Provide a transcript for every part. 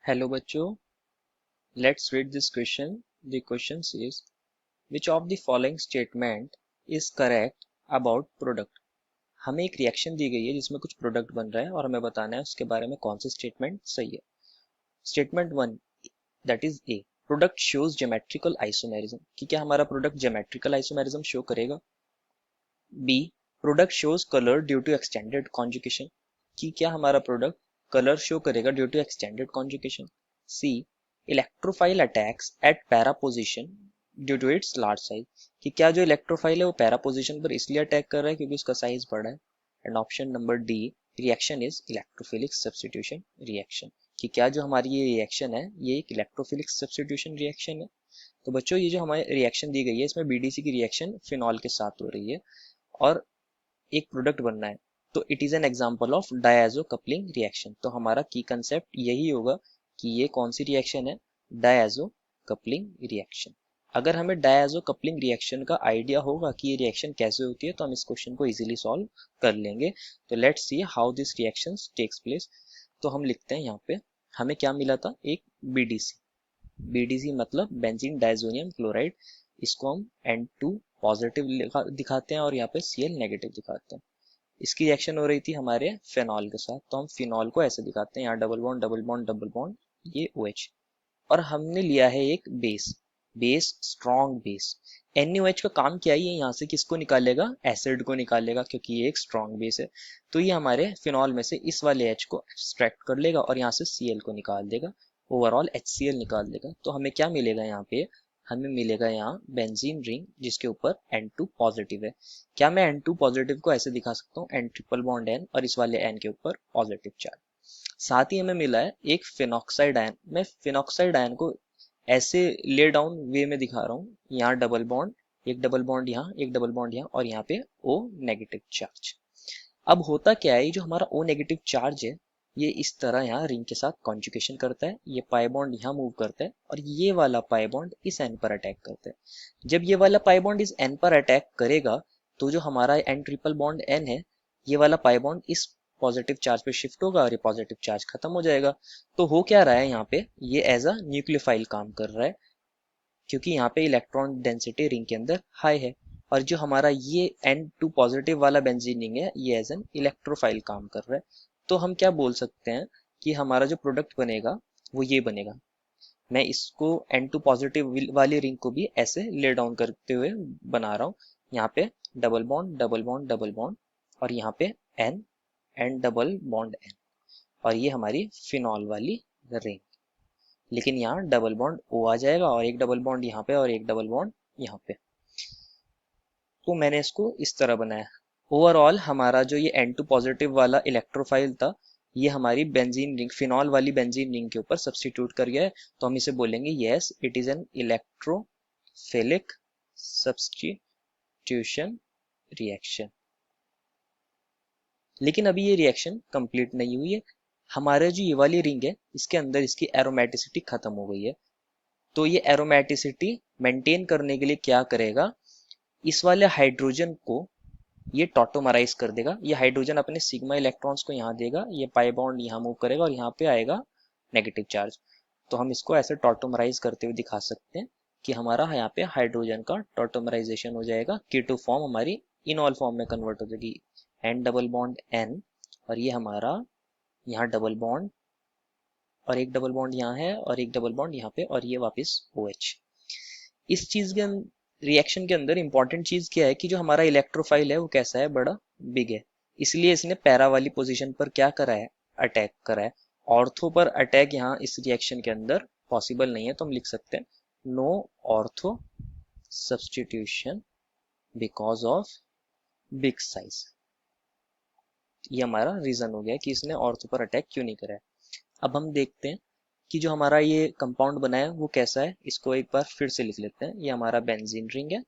Hello बच्चों, let's read this question. The question says, which of the following statement is correct about product? हमें एक reaction दी गई है जिसमें कुछ प्रोडक्ट बन रहा है और हमें बताना है उसके बारे में कौन सी स्टेटमेंट सही है। Statement one, that is A, product shows geometrical isomerism, कि क्या हमारा प्रोडक्ट ज्योमेट्रिकल आइसोमेरिज्म शो करेगा। B, product shows colour due to extended conjugation, कि क्या हमारा प्रोडक्ट कलर शो करेगा due to extended conjugation. C, electrophile attacks at para position due to its large size, कि क्या जो इलेक्ट्रोफाइल है वो पैरा पोजिशन पर इसलिए अटैक कर रहा है क्योंकि उसका साइज बड़ा है। And option number D, reaction is electrophilic substitution reaction, कि क्या जो हमारी ये रिएक्शन है ये एक इलेक्ट्रोफिलिक सब्स्टिट्यूशन रिएक्शन है। तो बच्चों ये जो हमारी रिएक्शन दी गई है इसमें बीडीसी की रिएक्शन फिनॉल के साथ हो रही है और एक प्रोडक्ट बनना है, तो it is an example of diazo coupling reaction. तो हमारा की कंसेप्ट यही होगा कि ये कौन सी रिएक्शन है, डायजो कपलिंग रिएक्शन। अगर हमें डायजो कपलिंग रिएक्शन का आइडिया होगा कि ये रिएक्शन कैसे होती है तो हम इस क्वेश्चन को इजीली सॉल्व कर लेंगे। तो let's see how this reaction takes place. तो हम लिखते हैं यहाँ पे हमें क्या मिला था, एक बीडीसी। बीडीसी मतलब बेंजीन डाइजोनियम क्लोराइड, इसको हम N2 पॉजिटिव दिखाते हैं और यहाँ पे Cl नेगेटिव दिखाते हैं। इसकी रिएक्शन हो रही थी हमारे फिनॉल के साथ, तो हम फिनॉल को ऐसे दिखाते हैं, यहाँ double bond double bond double bond, ये OH। और हमने लिया है एक base, base strong base. NaOH का काम क्या है, ये यहाँ से किसको निकालेगा, एसिड को निकालेगा, क्योंकि ये एक स्ट्रॉन्ग बेस है। तो ये हमारे फिनॉल में से इस वाले H को एक्सट्रैक्ट कर लेगा और यहाँ से Cl को निकाल देगा, ओवरऑल HCl निकाल देगा। तो हमें क्या मिलेगा यहाँ पे, हमें मिलेगा यहाँ बेंजीन रिंग जिसके ऊपर N2 पॉजिटिव है। क्या मैं N2 पॉजिटिव को ऐसे दिखा सकता हूँ, N ट्रिपल बॉन्ड N और इस वाले N के ऊपर पॉजिटिव चार्ज। साथ ही हमें मिला है एक फिनॉक्साइड आयन। मैं फिनॉक्साइड आयन को ऐसे ले डाउन वे में दिखा रहा हूँ, यहाँ डबल बॉन्ड, एक डबल बॉन्ड यहाँ, एक डबल बॉन्ड यहाँ और यहाँ पे O नेगेटिव चार्ज। अब होता क्या है, जो हमारा O नेगेटिव चार्ज है ये इस तरह यहाँ रिंग के साथ कॉन्जुगेशन करता है, ये पाई बॉन्ड यहाँ मूव करता है और ये वाला पाई बॉन्ड इस N पर अटैक करता है। जब ये वाला पाई बॉन्ड इस N पर अटैक करेगा तो जो हमारा N ट्रिपल बॉन्ड N है, ये वाला पाई बॉन्ड इस पॉजिटिव चार्ज पे शिफ्ट होगा और ये पॉजिटिव चार्ज खत्म हो जाएगा। तो हो क्या रहा है यहाँ पे, ये एज अ न्यूक्लियोफाइल काम कर रहा है क्योंकि यहाँ पे इलेक्ट्रॉन डेंसिटी रिंग के अंदर हाई है। और जो हमारा ये N2 पॉजिटिव वाला बेंजीन रिंग है ये एज एन इलेक्ट्रोफाइल काम कर रहा है। तो हम क्या बोल सकते हैं कि हमारा जो प्रोडक्ट बनेगा वो ये बनेगा। मैं इसको N2 पॉजिटिव वाली रिंग को भी ऐसे ले डाउन करते हुए बना रहा हूँ, यहाँ पे double bond double bond double bond और यहाँ पे N and double bond N, और ये हमारी फिनॉल वाली रिंग। लेकिन यहाँ डबल बॉन्ड O आ जाएगा और एक डबल बॉन्ड यहाँ पे और एक डबल बॉन्ड यहाँ पे। तो मैंने इसको इस तरह बनाया। ओवरऑल हमारा जो ये N2 पॉजिटिव वाला इलेक्ट्रोफाइल था ये हमारी बेंजीन रिंग, फिनॉल वाली बेंजीन रिंग के ऊपर सब्स्टिट्यूट कर गया है। तो हम इसे बोलेंगे yes it is an electrophilic substitution reaction. लेकिन अभी ये रिएक्शन कंप्लीट नहीं हुई है। हमारे जो ये वाली रिंग है इसके अंदर इसकी एरोमेटिसिटी खत्म हो गई है। तो ये एरोमेटिसिटी मेंटेन करने के लिए क्या करेगा, इस वाले हाइड्रोजन को ये टॉटोमराइज कर देगा। ये हाइड्रोजन अपने सिग्मा इलेक्ट्रॉन्स को यहाँ देगा, ये पाई बॉन्ड यहाँ मूव करेगा और यहाँ पे आएगा नेगेटिव चार्ज। तो हम इसको ऐसे टॉटोमराइज करते हुए दिखा सकते हैं कि हमारा यहाँ पे हाइड्रोजन का टॉटोमराइजेशन हो जाएगा, कीटो फॉर्म हमारी इनॉल फॉर्म में कन्वर्ट हो जाएगी, एन डबल बॉन्ड एन और ये हमारा यहाँ डबल बॉन्ड और एक डबल बॉन्ड यहाँ है और एक डबल बॉन्ड यहाँ पे और ये वापस OH। इस चीज के रिएक्शन के अंदर इंपॉर्टेंट चीज क्या है कि जो हमारा इलेक्ट्रोफाइल है वो कैसा है, बड़ा बिग है, इसलिए इसने पैरा वाली पोजीशन पर क्या करा है, अटैक करा है। ऑर्थो पर अटैक यहाँ इस रिएक्शन के अंदर पॉसिबल नहीं है, तो हम लिख सकते हैं no ortho substitution because of big size. ये हमारा रीजन हो गया कि इसने ऑर्थो पर अटैक क्यों नहीं करा है। अब हम देखते हैं कि जो हमारा ये कंपाउंड बना है वो कैसा है, इसको एक बार फिर से लिख लेते हैं। ये हमारा बेंजीन रिंग है,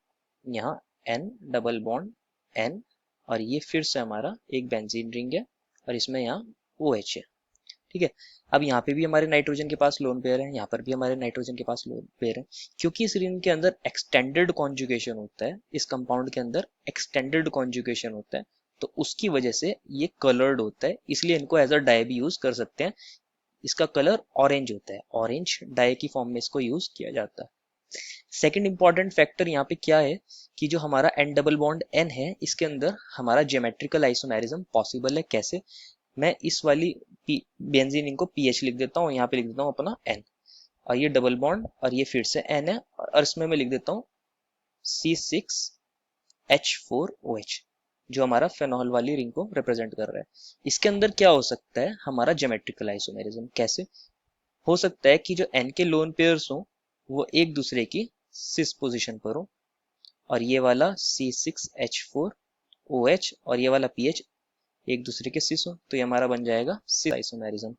यहाँ N डबल बॉन्ड N और ये फिर से हमारा एक बेंजीन रिंग है और इसमें यहाँ OH है। ठीक है, अब यहाँ पे भी हमारे नाइट्रोजन के पास लोन पेयर है, यहाँ पर भी हमारे नाइट्रोजन के पास लोन पेयर है। क्योंकि इस रिंग के अंदर एक्सटेंडेड कॉन्जुगेशन होता है, इस कंपाउंड के अंदर एक्सटेंडेड कॉन्जुगेशन होता है, तो उसकी वजह से ये कलर्ड होता है, इसलिए इनको एज अ डाई भी यूज कर सकते हैं। इसका कलर ऑरेंज होता है, ऑरेंज डाई की फॉर्म में इसको यूज किया जाता है। सेकंड इंपॉर्टेंट फैक्टर यहाँ पे क्या है कि जो हमारा एन डबल बॉन्ड एन है, इसके अंदर हमारा ज्योमेट्रिकल आइसोमेरिज्म पॉसिबल है। कैसे? मैं इस वाली बेंजीन को पीएच लिख देता हूँ, यहाँ पे लिख देता हूँ अपना एन, और ये डबल बॉन्ड और ये फिर से एन है, और इसमें मैं लिख देता हूँ C6H4OH, जो हमारा फेनॉल वाली रिंग को रिप्रेजेंट कर रहा है। इसके अंदर क्या हो सकता है हमारा ज्योमेट्रिकल आइसोमेरिज्म? कैसे हो सकता है कि जो एन के लोन पेयर्स हो वो एक दूसरे की सिस पोजीशन पर हो, और ये वाला C6H4OH और ये वाला पीएच एक दूसरे के सिस हो, तो ये हमारा बन जाएगा सिस आइसोमेरिज्म।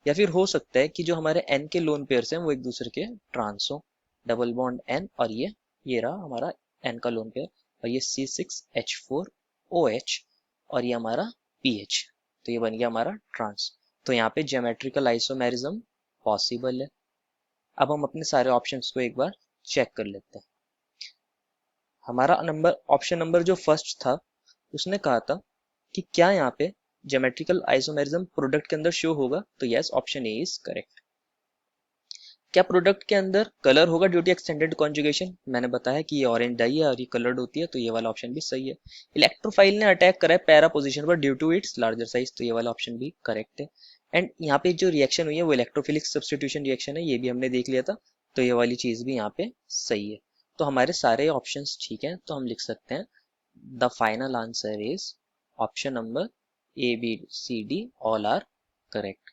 या फिर हो सकता है कि जो हमारे एन के लोन पेयर्स हैं वो एक दूसरे के ट्रांस हो, डबल बॉन्ड एन और ये रहा हमारा एन का लोन पेयर, और ये C6H4OH और ये हमारा पीएच, तो ये बन गया हमारा ट्रांस। तो यहाँ पे ज्योमेट्रिकल आइसोमेरिज्म पॉसिबल है। अब हम अपने सारे ऑप्शंस को एक बार चेक कर लेते हैं। हमारा ऑप्शन नंबर जो फर्स्ट था उसने कहा था कि क्या यहाँ पे ज्योमेट्रिकल आइसोमेरिज्म प्रोडक्ट के अंदर शो होगा, तो yes, option A is correct. क्या प्रोडक्ट के अंदर कलर होगा ड्यू टू एक्सटेंडेड कॉन्जुगेशन? मैंने बताया कि ये ऑरेंज डाई है और ये कलर्ड होती है, तो ये वाला ऑप्शन भी सही है। इलेक्ट्रोफाइल ने अटैक करा है पैरा पोजीशन पर due to its larger size, तो ये वाला ऑप्शन भी करेक्ट है। एंड यहाँ पे जो रिएक्शन हुई है वो इलेक्ट्रोफिलिक सब्सटीट्यूशन रिएक्शन है, ये भी हमने देख लिया था, तो ये वाली चीज भी यहाँ पे सही है। तो हमारे सारे ऑप्शंस ठीक है, तो हम लिख सकते हैं the final answer is option number A, B, C, D all are correct.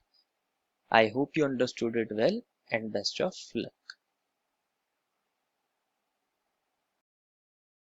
I hope you understood it well and best of luck.